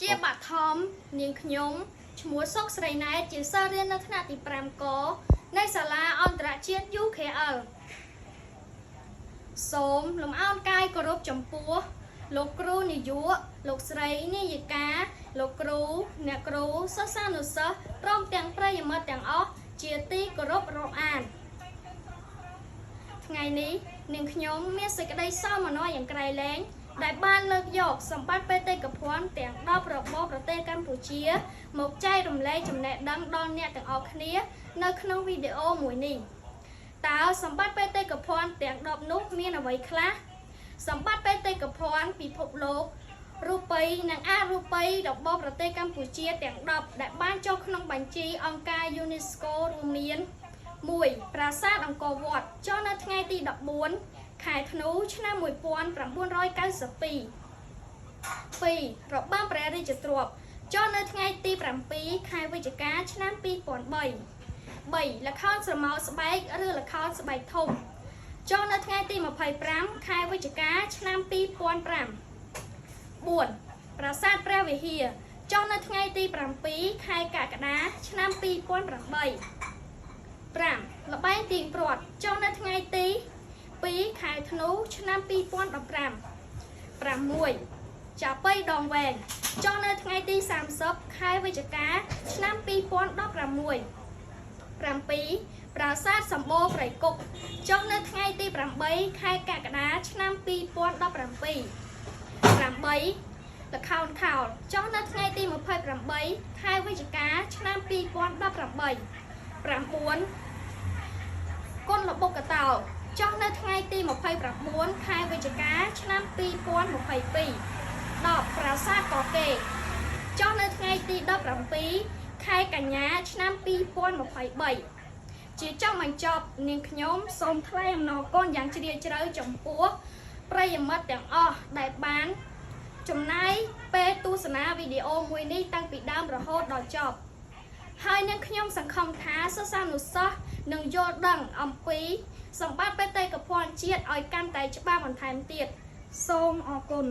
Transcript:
ជាបាត់ថមនាងខ្ញុំឈ្មោះសុកស្រីណែតជាសិស្សរៀននៅថ្នាក់ទី5កនៃសាលាអន្តរជាតិ UKL សូមលំអោនកាយគោរពចំពោះលោកគ្រូនាយកលោកស្រីនាយិកាលោកគ្រូអ្នកគ្រូសិស្សានុសិស្សព្រមទាំងប្រិយមិត្តទាំងអស់ជាទីគោរពរាប់អានថ្ងៃនេះនាងខ្ញុំមានសេចក្តីសោមនស្សយ៉ាងក្រៃលែងដែលបានលើកយកសម្បត្តិបេតិកភណ្ឌទាំង10របស់ប្រទេសកម្ពុជាមកចែករំលែកចំណេះដឹងដល់អ្នកទាំងអស់គ្នានៅក្នុងវីដេអូមួយនេះតើសម្បត្តិបេតិកភណ្ឌទាំង10នោះមានអ្វីខ្លះសម្បត្តិបេតិកភណ្ឌពិភពលោករូបីនិងអរូបីរបស់ប្រទេសកម្ពុជាទាំង10ដែលបានចុះក្នុងបញ្ជីអង្គការ UNESCO រួមមាន1ប្រាសាទអង្គរវត្តចុះនៅថ្ងៃទី14ខែធ្នូឆ្នាំ1992 2របាំព្រះរាជទ្រព្យចុះនៅថ្ងៃទី7ខែវិច្ឆិកាឆ្នាំ2003 3ល្ខោនស្រមោលស្បែកឬល្ខោនស្បែកធំចុះនៅថ្ងៃទី25ខែវិច្ឆិកាឆ្នាំ2005 4ប្រាសាទព្រះវិហារចុះនៅថ្ងៃទី7ខែកក្កដាឆ្នាំ2008 5ល្បែងទាញព្រ័ត្រចុះនៅថ្ងៃទី2ខែធ្នូឆ្នាំ2015 6ចាប៉ីដងវែងចុះនៅថ្ងៃទី30ខែវិច្ឆិកាឆ្នាំ2016 7ប្រាសាទសម្បូរព្រៃគុកចុះនៅថ្ងៃទី8ខែកក្កដាឆ្នាំ2017 8ល្ខោនខោលចុះនៅថ្ងៃទី28ខែវិច្ឆិកាឆ្នាំ2018 9គុនលបុកកតោចុះនៅថ្ងៃទី29ខែវិច្ឆិកាឆ្នាំ2022 10ប្រាសាទកកេរចុះនៅថ្ងៃទី17ខែកញ្ញាឆ្នាំ2023ជាចុងបញ្ចប់នាងខ្ញុំសូមថ្លែងអំណរគុណយ៉ាងជ្រាលជ្រៅចំពោះប្រិយមិត្តទាំងអស់ដែលបានចំណាយពេលទស្សនាវីដេអូមួយនេះតាំងពីដើមរហូតដល់ចប់ហើយនាងខ្ញុំសង្ឃឹមថាសិស្សានុសិស្សនឹងយល់ដឹងអំពីសម្បត្តិបេតិកភណ្ឌជាតិឲ្យកាន់តែច្បាស់បន្ថែមទៀតសូមអរគុណ